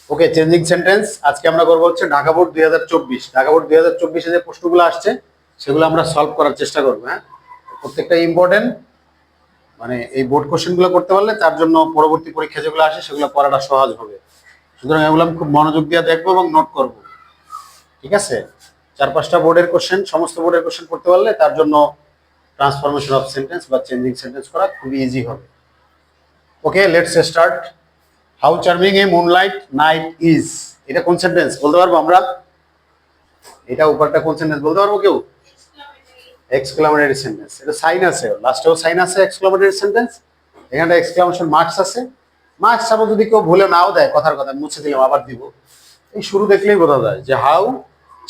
ওকে, changing sentence আজকে আমরা করবো হচ্ছে ঢাকা বোর্ড 2024। ঢাকা বোর্ড 2024-এ যে প্রশ্নগুলো আসছে সেগুলো আমরা সলভ করার চেষ্টা করবো। হ্যাঁ, প্রত্যেকটা ইম্পর্টেন্ট, মানে এই বোর্ড কোশ্চেনগুলো করতে পারলে তার জন্য পরবর্তী পরীক্ষা যেগুলো আসে সেগুলো করাটা সহজ হবে। সুতরাং এগুলো আমি খুব মনোযোগ দিয়ে দেখবো এবং নোট করব। ঠিক আছে, 4-5টা বোর্ডের কোশ্চেন, সমস্ত বোর্ডের কোশ্চেন করতে পারলে তার জন্য ট্রান্সফরমেশন অফ সেন্টেন্স বা চেঞ্জিং সেন্টেন্স করা খুবই ইজি হবে। Okay, let's start. How charming a moonlight night is, এটা কোন সেন্টেন্স বলতে পারবো আমরা? এটা উপরটা কোন সেন্টেন্স বলতে পারবো কেউ? Exclamatory sentence. এটা সাইন আছে, লাস্টেও সাইন আছে এক্সক্লামেটরি সেন্টেন্স, এখানে এক্সক্লামেশন মার্কস আছে। মার্কস আবার যদি কেউ ভুলে নাও দেয়, কথার কথা মুছে দিলাম আবার দিব, এই শুরু দেখলেই বোঝা যায় যে how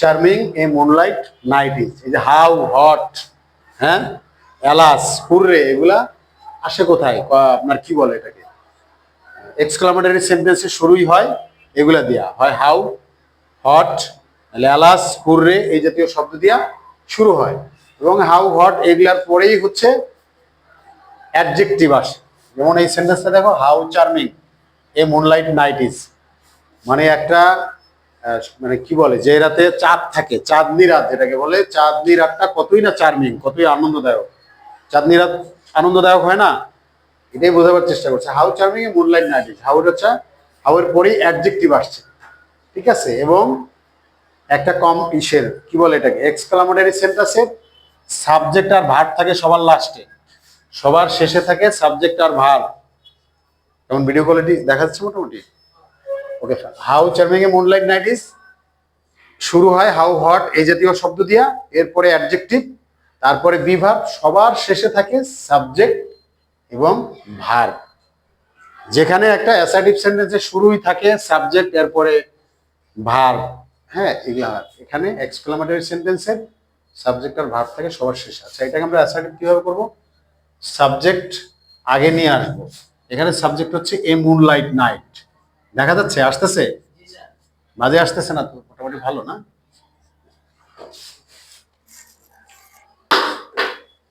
charming a moonlight night is. এই যে হাউ, হট, হ্যাঁ, এলাস, হুররে, এগুলা আসে কোথায়? আপনার কি বলে এটাকে? এক্সক্লামেটরি সেন্টেন্সের শুরুই হয় এগুলা দিয়া, হয় হাউ, হট, এলাস, হুররে এই জাতীয় শব্দ দিয়া শুরু হয়। এবং হাউ, হট এগুলার পরেই হচ্ছে অ্যাডজেক্টিভ আসে। যেমন এই সেন্টেন্সটা দেখো, how charming a moonlight night is, মানে একটা মানে কি বলে, যে রাতে চাঁদ থাকে, চাঁদনি রাত যেটাকে বলে, চাঁদনি রাতটা কতই না চার্মিং, কতই আনন্দদায়ক। চাঁদনি রাত আনন্দদায়ক হয় না? এটাই বোঝাবার চেষ্টা করছে। How charming a moonlight night is, how হচ্ছে হাউ এর পরেই অ্যাডজেক্টিভ আসছে। ঠিক আছে, এবং একটা কম ইসের কি বলে এটাকে, এক্সক্লামেটরি সেন্টেন্সের সাবজেক্ট আর ভার্ব থাকে সবার লাস্টে, সবার শেষে থাকে সাবজেক্ট আর ভার্ব। যেমন ভিডিও কোয়ালিটি দেখা যাচ্ছে মোটামুটি। Okay, how charming a moonlight night is শুরু হয় হাউ, হট এই জাতীয় শব্দ দিয়া, এরপরে অ্যাডজেক্টিভ, তারপরে বি ভার্ব, সবার শেষে থাকে সাবজেক্ট এবং ভার্ব। যেখানে একটা অ্যাসার্টিভ সেন্টেন্সের শুরুই থাকে সাবজেক্ট, এরপরে ভার্ব, হ্যাঁ এগুলা। এখানে এক্সক্লামেটরি সেন্টেন্সের সাবজেক্ট আর ভার্ব থাকে সবার শেষে। আচ্ছা, এটাকে আমরা অ্যাসার্টিভ কিভাবে করব? সাবজেক্ট আগে নিয়ে আসবো। এখানে সাবজেক্ট হচ্ছে এ মুনলাইট নাইট, দেখা যাচ্ছে আসতেছে, মাঝে আসতেছে না তো? মোটামুটি ভালো না?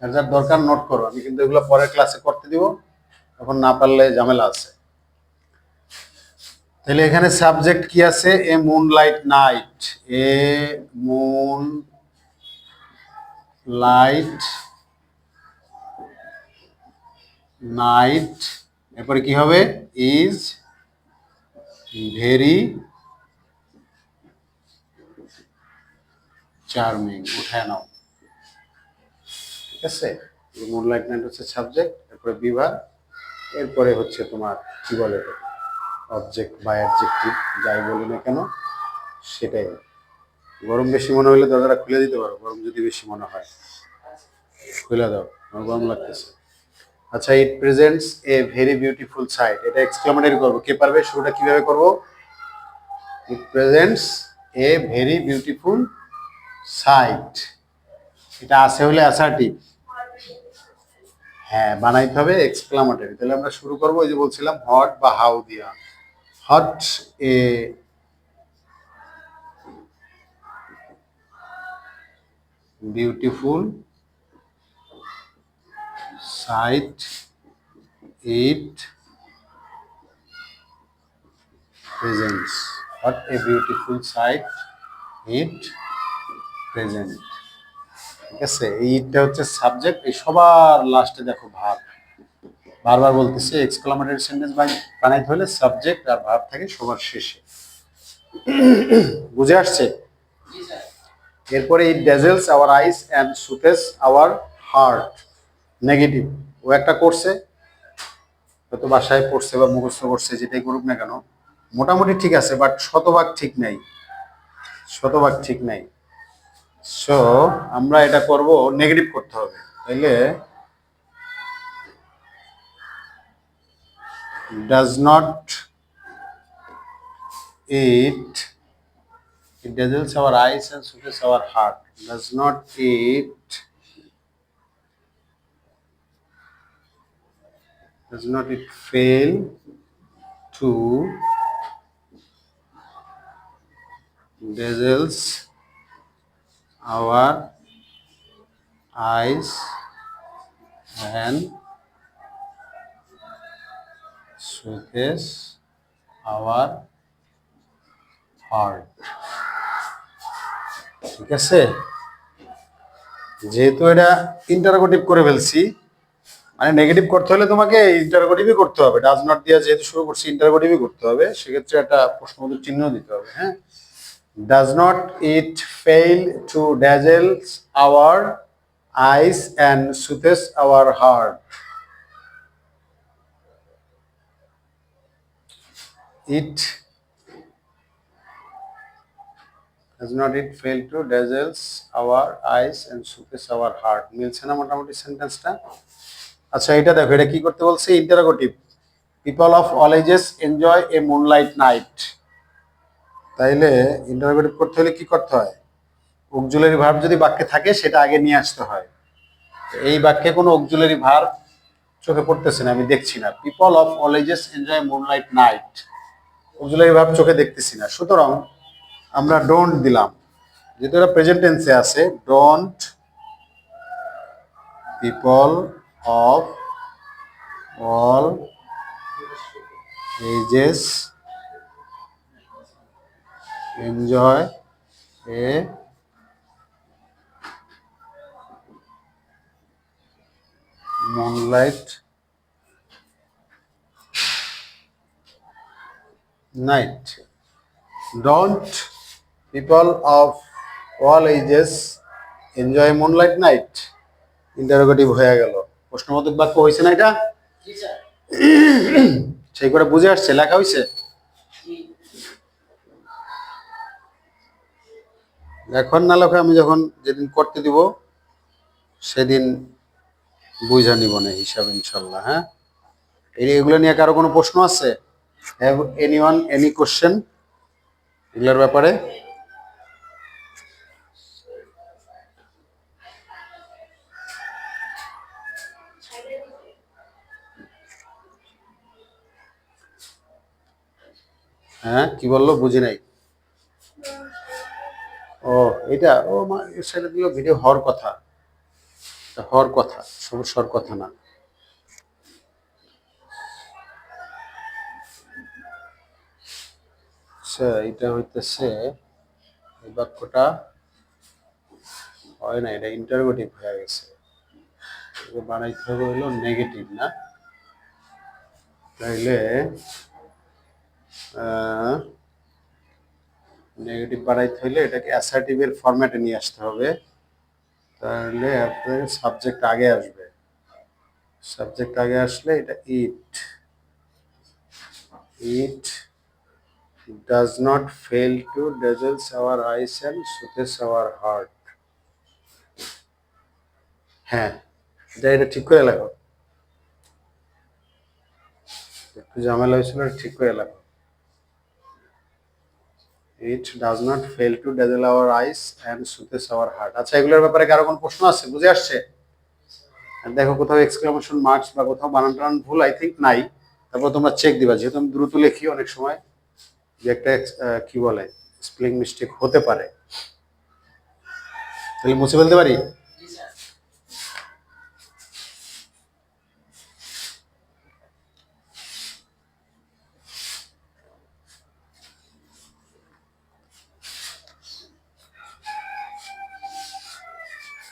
আর যার দরকার নোট করো, আমি কিন্তু এগুলো পরের ক্লাসে করতে দিব, তখন না পারলে ঝামেলা আছে। তাহলে এখানে সাবজেক্ট কি আছে? এ মুনলাইট নাইট, এ মুন লাইট নাইট, এরপরে কি হবে? ইজ ভেরি চার্মিং, উঠায় নাও। ঠিক আছে, মুনলাইট নাইট হচ্ছে সাবজেক্ট, এরপরে বিভাগ, এরপরে হচ্ছে তোমার কি বলে অবজেক্ট বা অ্যাডজেক্টিভ, যাই বলি না কেন সেটাই। গরম বেশি মনে হলে দরজাটা খুলে দিতে পারো, গরম যদি বেশি মনে হয় খুলে দাও, আমার গরম লাগতেছে। আচ্ছা, it presents a very beautiful sight, এটা এক্সক্লামেটরি করবো, কে পারবে? শুরুটা কিভাবে করব? It presents a very beautiful sight, এটা আছে হলে অ্যাসার্টিভ, হ্যাঁ বানাইতে হবে এক্সক্লামেটরি। তাহলে আমরা শুরু করবো, ওই যে বলছিলাম হট বা হাউ দিয়া, hot a beautiful sight, it presents, hot a beautiful sight it present. ঠিক আছে, এইটা হচ্ছে সাবজেক্ট, এই সবার লাস্টে দেখো ভার্ব, বারবার বলতেছে এক্সক্লামেটরি সেন্টেন্স বানাইতে হলে সাবজেক্ট আর ভার্ব থাকে সবার শেষে। বুঝে আসছে? এরপরে it dazzles our eyes and soothes our heart, negative. ও একটা করছে, হয়তো বাসায় পড়ছে বা মুখস্থ করছে, যেটাই করুক না কেন মোটামুটি ঠিক আছে, বাট শতভাগ ঠিক নাই, শতভাগ ঠিক নাই। সো আমরা এটা করব, নেগেটিভ করতে হবে। তাইলে does not it, it dazzles our eyes and soothes our heart, does not it, does not it fail to dazzles our eyes and soothes our heart. ঠিক আছে, যেহেতু এটা ইন্টারোগেটিভ করে ফেলছি, মানে নেগেটিভ করতে হলে তোমাকে ইন্টারোগেটিভই করতে হবে। ডাজ নট দিয়ে যেহেতু শুরু করছি, ইন্টারোগেটিভই করতে হবে, সেক্ষেত্রে একটা প্রশ্নবোধক চিহ্ন দিতে হবে। হ্যাঁ, does not it fail to dazzles our eyes and soothes our heart. It does not it fail to dazzles our eyes and soothes our heart। মিলছে না মোটামুটি সেন্টেন্সটা? আচ্ছা, এটা দেখো, এটা কি করতে বলছে? Interrogative. People of all ages enjoy a moonlight night. তাইলে ইন্টারোগেটিভ করতে হলে কি করতে হয়? অক্সিলারি ভার্ব যদি বাক্যে থাকে সেটা আগে নিয়ে আসতে হয়। এই বাক্যে কোনো অক্সিলারি ভার্ব চোখে পড়তেছে না, আমি দেখছি না। People of all ages enjoy moonlight night, auxiliary verb চোখে দেখতেছি না, সুতরাং আমরা ডোন্ট দিলাম। যেহেতু এটা প্রেজেন্ট টেন্সে আছে, don't people of all ages enjoy a moonlight night. Don't people of all ages enjoy moonlight night, interrogative হয়ে গেল। প্রশ্নবোধক বাক্য হয়েছে না এটা? সেই করে বুঝে আসছে, লেখা হয়েছে। এখন না লেখা, আমি যখন যেদিন করতে দিব সেদিন বুঝা নিব না হিসাব, ইনশাল্লাহ। হ্যাঁ, এগুলো নিয়ে কারো কোনো প্রশ্ন আছে? হ্যাভ এনিওয়ান এনি কোশ্চেন এগুলোর ব্যাপারে? হ্যাঁ, কি বললো বুঝি নাই। ও, এটা ও সেটা দিল ভিডিও হওয়ার কথা, হওয়ার কথা, সমস্যার কথা না। আচ্ছা, এটা হইতেছে, এই বাক্যটা হয় না, এটা ইন্টারোগেটিভ হয়ে গেছে। বানাইতে হবে হলো নেগেটিভ, না? তাইলে নেগেটিভ বানাইতে হইলে এটাকে অ্যাসার্টিভের ফরম্যাটে নিয়ে আসতে হবে। তাহলে আপনার সাবজেক্ট আগে আসবে। সাবজেক্ট আগে আসলে এটা it, it does not fail to dazzles our eyes and soothes our heart. হ্যাঁ, এটা ঠিক করে লেখো, একটু ঝামেলা হয়েছিল, ঠিক করে লেখো। It does not fail to dazzle our eyes and soothes our heart. আচ্ছা, এগুলোর ব্যাপারে কারো কোনো প্রশ্ন আছে? বুঝে আসছে? দেখো, কোথাও এক্সক্লামেশন মার্কস বা কোথাও বানান টানান ভুল আই থিঙ্ক নাই। তারপর তোমরা চেক দিবা, যেহেতু আমি দ্রুত লিখি অনেক সময় যে একটা কি বলে স্পেলিং মিস্টেক হতে পারে, তাহলে মুছে ফেলতে পারি।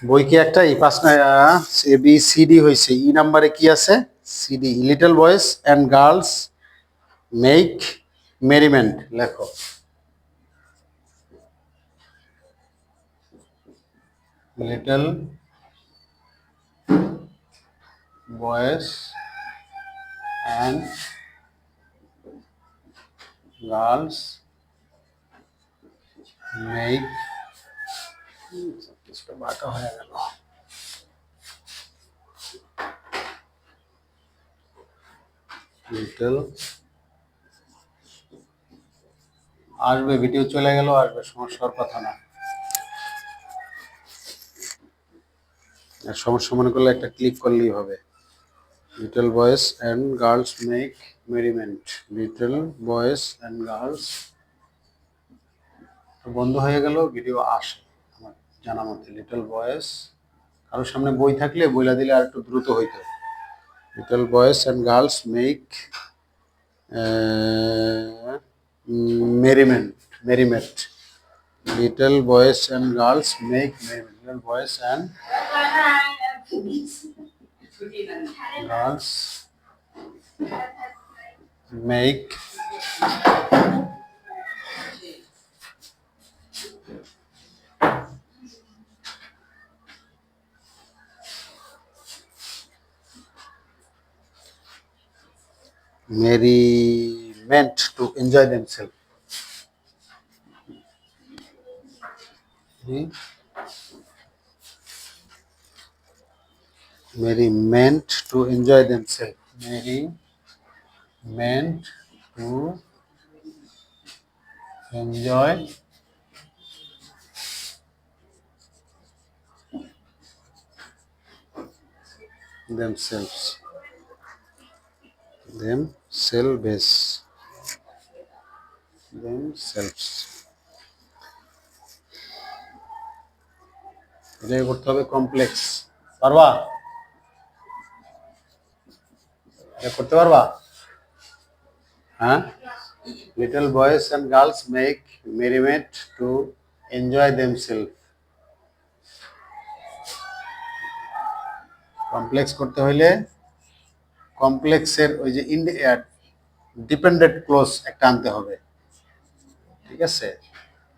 বই কি একটাই? পাঁচ না, এ বি সি ডি হয়েছে, ই নাম্বারে কি আছে? CD. Little boys and girls make merriment লেখো। Little boys and girls make, বাঁকা হয়ে গেল, লিটল, আসবে, ভিডিও চলে গেল, আসবে, সমস্যার কথা না। সমস্যা মনে করলে একটা ক্লিক করলেই হবে। Little boys and girls make merriment, little boys and girls. বন্ধ হয়ে গেল, ভিডিও আসে আমার জানা মতে। লিটল বয়েজ, কারোর সামনে বই থাকলে বইলা দিলে আর একটু দ্রুত হইতো। Little boys and girls make merriment, merriment. Little boys and girls make merriment. Little boys and girls make merriment to enjoy themselves. Merriment to enjoy themselves. Merriment to enjoy themselves. Themselves. এটা করতে হবে complex. পারবা? এটা করতে পারবা? হ্যাঁ? Little boys and girls make merriment to enjoy themselves. Complex করতে হইলে কমপ্লেক্সের ওই যে ডিপেন্ডেন্ট ক্লোজ একটা আনতে হবে। ঠিক আছে?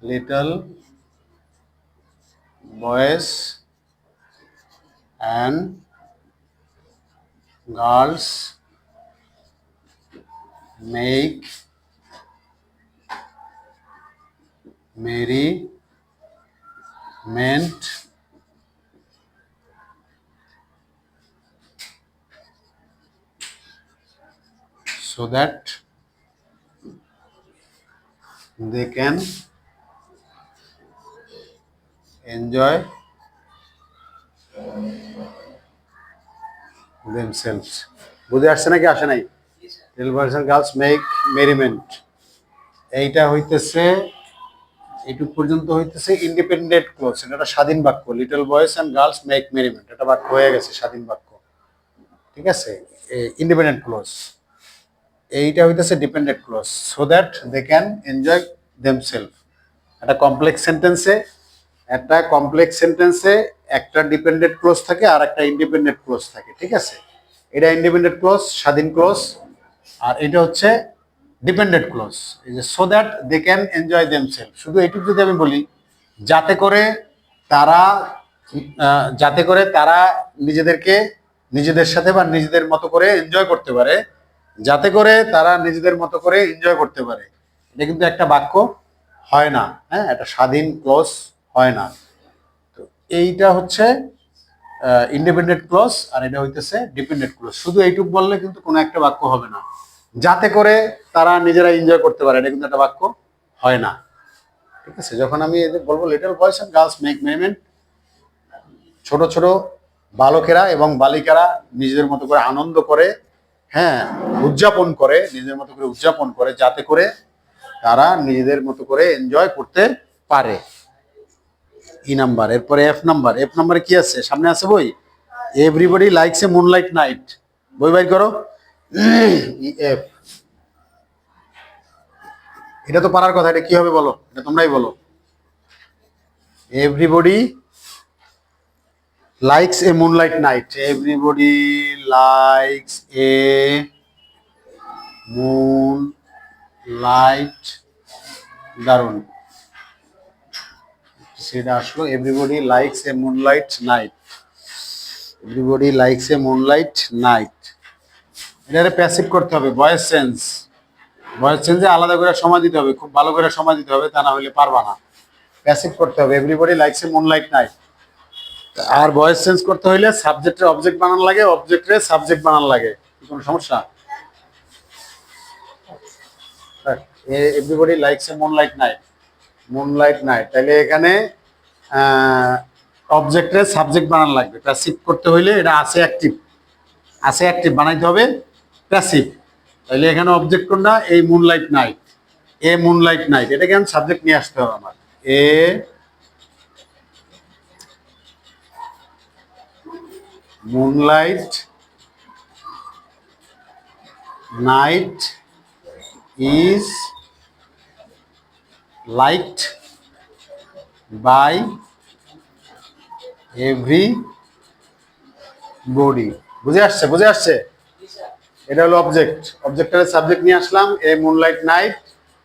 Little boys and girls make merriment so that they can enjoy themselves. বুঝে আসছে নাকি আসে নাই? Little boys and girls make merriment, এইটা হইতেছে এইটুক পর্যন্ত হইতেছে ইন্ডিপেন্ডেন্ট ক্লোজ। এটা একটা স্বাধীন বাক্য। Little boys and girls make merriment এটা বাক্য হয়ে গেছে, স্বাধীন বাক্য। ঠিক আছে? Independent clause. এইটা হইতেছে dependent clause, so that they can enjoy themselves. একটা কমপ্লেক্স সেন্টেন্সে একটা ডিপেন্ডেন্ট ক্লোজ থাকে আর একটা ইন্ডিপেন্ডেন্ট ক্লোজ থাকে। ঠিক আছে? এটা ইন্ডিপেন্ডেন্ট ক্লোজ, স্বাধীন ক্লোজ, আর এটা হচ্ছে ডিপেন্ডেন্ট ক্লোজ। এই যে so that they can enjoy themselves, শুধু এইটুকু যদি আমি বলি যাতে করে তারা নিজেদেরকে নিজেদের সাথে বা নিজেদের মতো করে এনজয় করতে পারে, যাতে করে তারা নিজেদের মতো করে এনজয় করতে পারে, এটা কিন্তু একটা বাক্য হয় না। হ্যাঁ, একটা স্বাধীন ক্লোজ হয় না। তো এইটা হচ্ছে ইন্ডিপেন্ডেন্ট ক্লোজ আর এটা হইতেছে ডিপেন্ডেন্ট ক্লোজ। শুধু এইটুকু বললে কিন্তু কোনো একটা বাক্য হবে না। যাতে করে তারা নিজেরা এনজয় করতে পারে, এটা কিন্তু একটা বাক্য হয় না। ঠিক আছে? যখন আমি বলবো little boys and girls make merriment, ছোট ছোট বালকেরা এবং বালিকারা নিজেদের মতো করে আনন্দ করে, হ্যাঁ, উদযাপন করে, নিজেদের মতো করে উদযাপন করে, যাতে করে তারা নিজেদের মতো করে এনজয় করতে পারে। E number. এরপরে এফ নাম্বারে কি আছে? সামনে আছে বই। Everybody likes a moonlight night. বই বাইর করো। এফ, এটা তো পারার কথা, এটা কি হবে বলো? এটা তোমরাই বলো। Everybody likes a moonlight night. Everybody likes a moonlight, দারুণ, সেটা আসলো। Everybody likes a moonlight night. Everybody likes a moonlight night. এটারে প্যাসিভ করতে হবে, ভয়েস চেঞ্জে আলাদা করে সময় দিতে হবে, খুব ভালো করে সময় দিতে হবে, তা না হলে পারবা না। প্যাসিভ করতে হবে everybody likes a moonlight night. আর ভয়েস চেঞ্জ করতে হইলে সাবজেক্টের অবজেক্ট বানান লাগে, অবজেক্টের সাবজেক্ট বানান লাগে। কোনো সমস্যা? Everybody likes a moonlight night, তাহলে এখানে অবজেক্টের সাবজেক্ট বানান লাগবে। প্যাসিভ করতে হইলে এটা আছে অ্যাক্টিভ বানাইতে হবে প্যাসিভ। তাহলে এখানে অবজেক্ট কোনটা? এই মুনলাইট নাইট, এটাকে আমি সাবজেক্ট নিয়ে আসতে হবে আমার। Moonlight night is liked by everybody. বুঝে আসছে? বুঝে আসছে? এটা হলো অবজেক্ট। অবজেক্টের সাবজেক্ট নিয়ে আসলাম, a moonlight night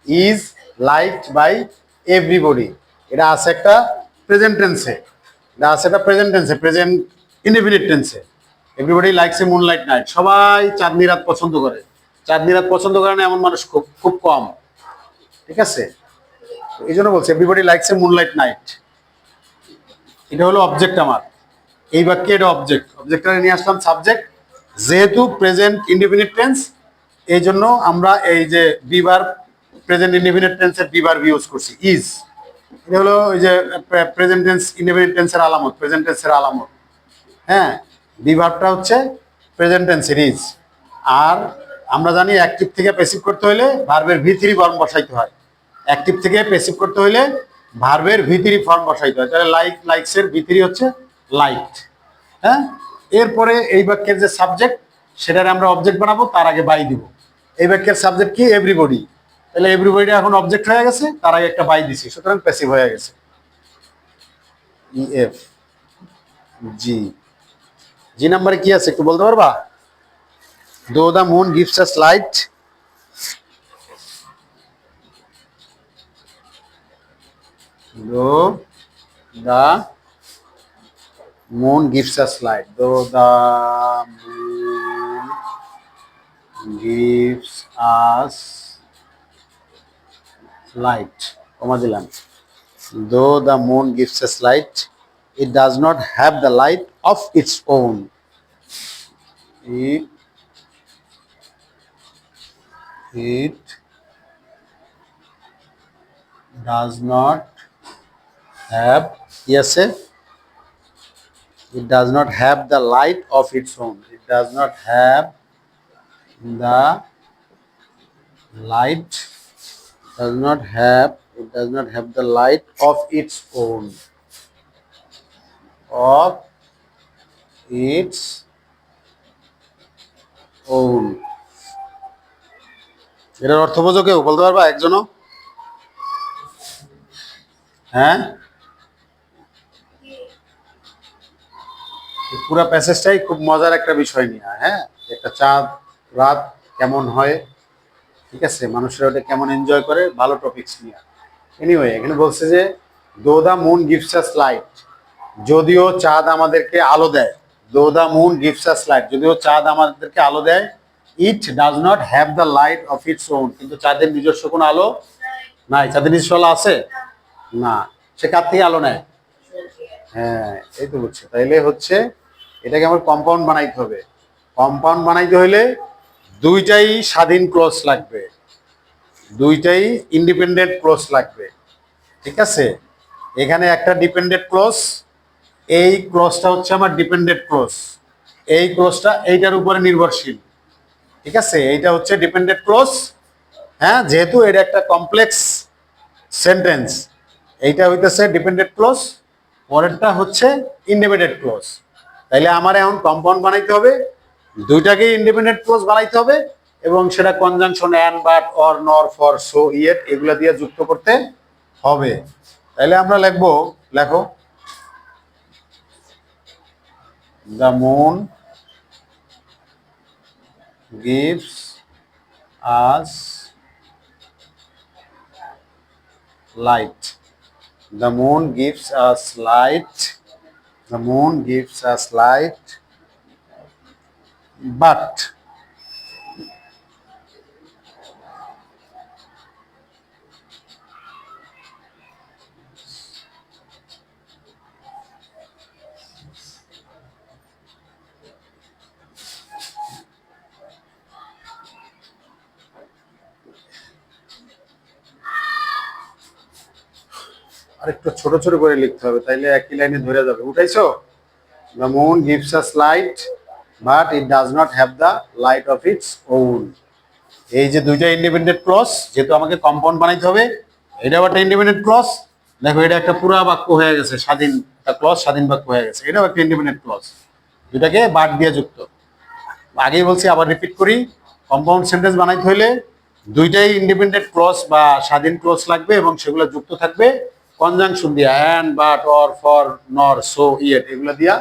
is liked by everybody. এটা আছে একটা প্রেজেন্ট টেন্সে, এটা আছে একটা প্রেজেন্ট টেন্সে, প্রেজেন্ট ইনডেফিনিট টেন্সে। Everybody likes a moonlight night. সবাই চাঁদনি রাত পছন্দ করে। চাঁদনি রাত পছন্দ করে না এমন মানুষ খুব খুব কম। ঠিক আছে? এই জন্য বলছি everybody likes a moonlight night. এটা হলো অবজেক্ট আমার। এই বাক্যে এটা অবজেক্ট। অবজেক্টটা নিয়ে আসলাম সাবজেক্ট। যেহেতু প্রেজেন্ট ইনডেফিনিট টেন্স, এই জন্য আমরা এই যে বিভার প্রেজেন্ট ইনডেফিনিট টেন্সের বিভার ইউজ করছি ইজ। এটা হলো ওই যে প্রেজেন্ট টেন্স ইনডেফিনিট টেন্সের আলামত, প্রেজেন্ট টেন্সের আলামত। হ্যাঁ, বিভারটা হচ্ছে প্রেজেন্ট টেন্সের ইজ। আর আমরা জানি অ্যাক্টিভ থেকে প্যাসিভ করতে হলে ভার্বের ভি3 ফর্ম বসাইতে হয়। অ্যাক্টিভ থেকে প্যাসিভ করতে হলে ভার্বের ভি3 ফর্ম বসাইতে হয়। তাহলে লাইকসের ভি3 হচ্ছে লাইকড। হ্যাঁ, এরপরে এই বাক্যের যে সাবজেক্ট সেটার আমরা অবজেক্ট বানাবো, তার আগে বাই দিব। এই বাক্যের সাবজেক্ট কি? এভরিবডি। তাহলে এভরিবডি এখন অবজেক্ট হয়ে গেছে, তার আগে একটা বাই দিছি, সুতরাং প্যাসিভ হয়ে গেছে। ইএফ জি। জি নাম্বারে কি আছে একটু বলতে পারবা? Though the moon gives us light, though the moon gives us light, though the moon gives us light, comma দিলাম। Though the moon gives us light, it does not have the light of its own. It does not have, yes, it does not have the light of its own. It does not have the light, does not have, it does not have the light of its own, of its own. এটার অর্থ বোঝো কেউ? বলতে পারবা একজনও? হ্যাঁ, পুরো প্যাসেজটাই খুব মজার একটা বিষয় নিয়ে। হ্যাঁ, একটা চাঁদ রাত কেমন হয়, ঠিক আছে, মানুষেরা ওটা কেমন এনজয় করে, ভালো টপিকস নিয়ে। এনিওয়ে, এখানে বলছে যে দো the moon gives us light, যদিও চাঁদ আমাদেরকে আলো দেয়। দো the moon gives us light, যদিও চাঁদ আমাদেরকে আলো দেয়। ইট does not have the light of its own, কিন্তু চাঁদের নিজস্ব কোনো আলো নাই। চাঁদের নিজস্ব আলো আছে না, সে কার থেকে আলো নেয়? হ্যাঁ, এই তো বুঝছে। তাইলে হচ্ছে এটাকে আমার কম্পাউন্ড বানাইতে হবে। কম্পাউন্ড বানাইতে হলে দুইটাই স্বাধীন ক্লজ লাগবে, দুইটাই ইন্ডিপেন্ডেন্ট ক্লজ লাগবে। ঠিক আছে, এখানে একটা ডিপেন্ডেন্ট ক্লজ, এই ক্লজটা হচ্ছে আমার ডিপেন্ডেন্ট ক্লজ। এই ক্লজটা এইটার উপরে নির্ভরশীল। ঠিক আছে, এইটা হচ্ছে ডিপেন্ডেন্ট ক্লজ। হ্যাঁ, যেহেতু এটা একটা কমপ্লেক্স সেন্টেন্স, এইটা হইতেছে ডিপেন্ডেন্ট ক্লজ, পরেরটা হচ্ছে ইন্ডিপেন্ডেন্ট ক্লজ। তাইলে আমার এখন কম্পাউন্ড বানাইতে হবে, দুইটাকে ইন্ডিপেন্ডেন্ট ক্লজ বানাইতে হবে, এবং সেটা কনজাংশন অ্যান্ড, বাট, অর, নর, ফর, সো, ইয়েট এগুলা দিয়ে যুক্ত করতে হবে। তাইলে আমরা লিখবো, লেখো, the moon gives us light. The moon gives us light. The moon gives us light, but আরেকটু ছোট ছোট করে লিখতে হবে, তাইলে একই লাইনে ধরে যাবে। উঠাইছো? The moon gives us light, but it does not have the light of its own. এই যে দুইটা ইন্ডিপেন্ডেন্ট ক্লজ, যেহেতু আমাকে কম্পাউন্ড বানাইতে হবে, এটাও একটা ইন্ডিপেন্ডেন্ট ক্লজ। দেখো, এটা একটা পুরা বাক্য হয়ে গেছে, স্বাধীন একটা ক্লজ, স্বাধীন বাক্য হয়ে গেছে। এটাও একটা ইন্ডিপেন্ডেন্ট ক্লজ, দুটাকে বাদ দিয়ে যুক্ত। আগেই বলছি, আবার রিপিট করি, কম্পাউন্ড সেন্টেন্স বানাইতে হলে দুইটাই ইন্ডিপেন্ডেন্ট ক্লজ বা স্বাধীন ক্লজ লাগবে এবং সেগুলো যুক্ত থাকবে কনজাংশন দিয়া, অ্যান্ড, বাট, অর, ফর, নর, সো, ইয়েট এগুলো দিয়া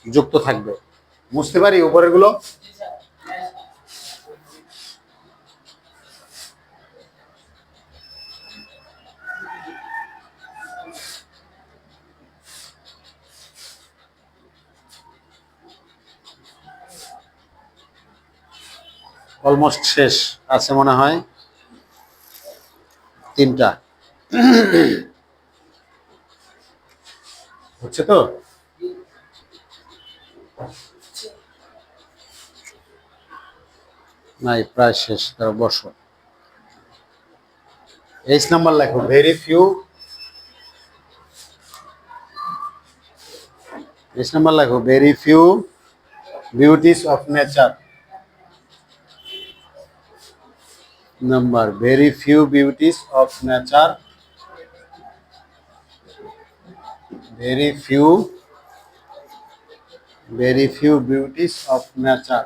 যুক্ত থাকবে। বুঝতে পারি উপরের গুলো? অলমোস্ট শেষ আছে মনে হয়, তিনটা হচ্ছে তো। নাই, প্রায় শেষ, তারা বসো। এইচ নাম্বার লেখো, ভেরি ফিউ। এইচ নাম্বার লেখো, very few beauties of nature. Number, very few beauties of nature, very few, very few beauties of nature.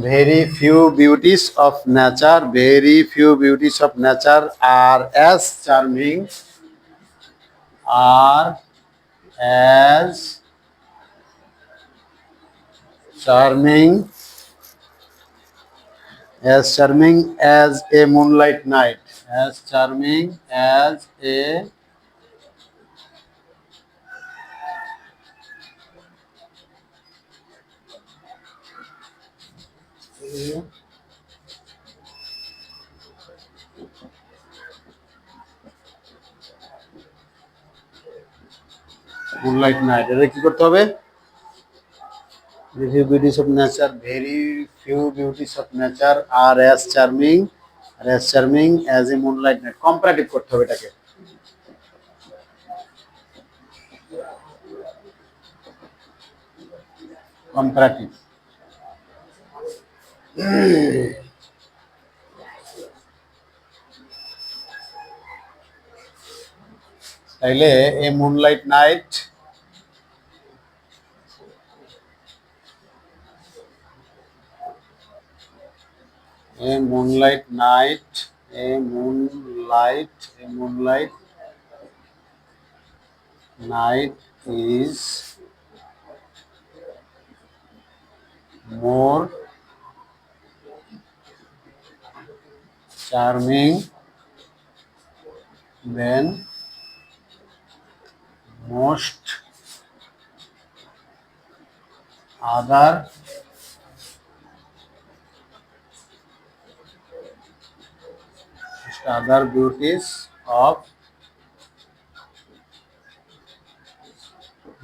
Very few beauties of nature, very few beauties of nature are as charming, are as charming, as charming as a moonlight night, as charming as a moonlight night। এটা কি করতে হবে? Very few beauties of nature, very few beauties of nature are as charming, are as charming as a moonlight night। Comparative করতে হবে এটাকে। Comparative. তাইলে a moonlight night, a moonlight night, a moonlight, a moonlight night is more charming than most other beauties of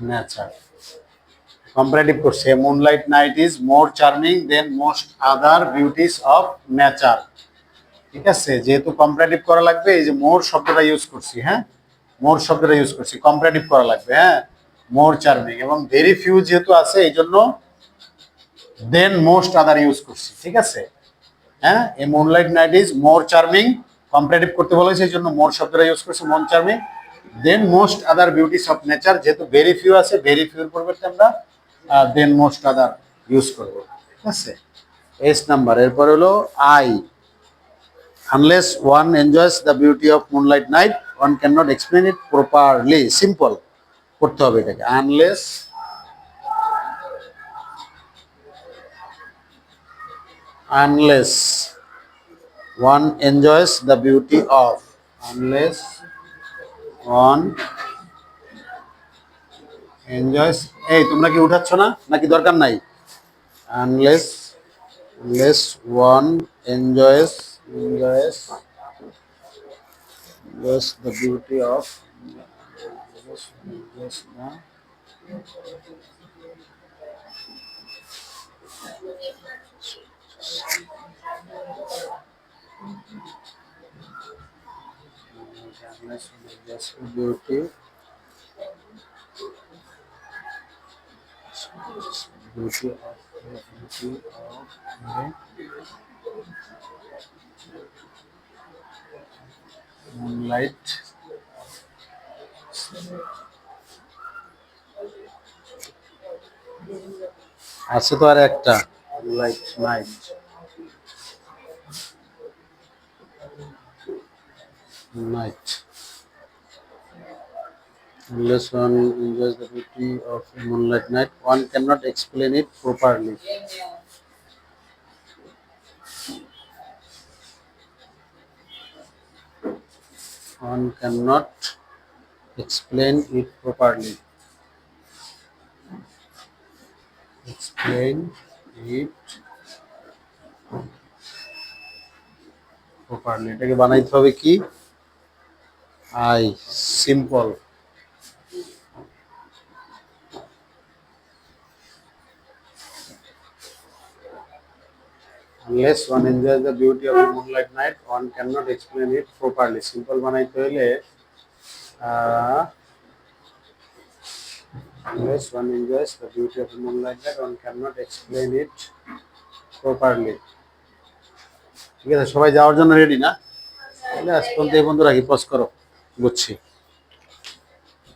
nature. Comparative করছে, moonlight night is more charming than most other beauties of nature. ঠিক আছে, যেহেতু comparative করা লাগবে এই যে মোর শব্দটা use করছি, হ্যাঁ, মোর শব্দটা ইউজ করছি, কম্পারেটিভ করা লাগবে, হ্যাঁ, মোর চার্মিং এবং ভেরি ফিউ যেহেতু আছে এই জন্য দেন মোস্ট আদার ইউজ করছি। ঠিক আছে, হ্যাঁ, এই moonlight night is more charming, comparative করতে বলেছে এই জন্য মোর শব্দটা ইউজ করছি, more charming than most other beauties of nature. যেহেতু ভেরি ফিউ আছে, ভেরি ফিউর পরিবর্তে আমরা দেন মোস্ট আদার ইউজ করবো। ঠিক আছে, এস নাম্বার। এরপর হলো I, unless one enjoys the beauty of moonlight night one cannot explain it properly। simple করতে হবে এটাকে, unless one enjoys the beauty of, unless one enjoys, এই তোমরা কি উঠাচ্ছ না নাকি দরকার নাই? unless one enjoys the beauty of, beauty moonlight আছে তো আর একটা, light night. Night, unless one enjoys the beauty of a moonlight night, one cannot explain it properly. One cannot explain it properly. Explain it properly, এটাকে বানাইতে হবে কি? I, simple. Unless one enjoys the beauty of the moonlight night, one cannot explain it properly. Simple বানাইতে হলে unless one enjoys the beauty of the moonlight night, one cannot explain it properly. ঠিক আছে, সবাই যাওয়ার জন্য ready না? তাহলে আজ পর্যন্ত এই বন্ধু রাখি, পজ করো, বুঝছি।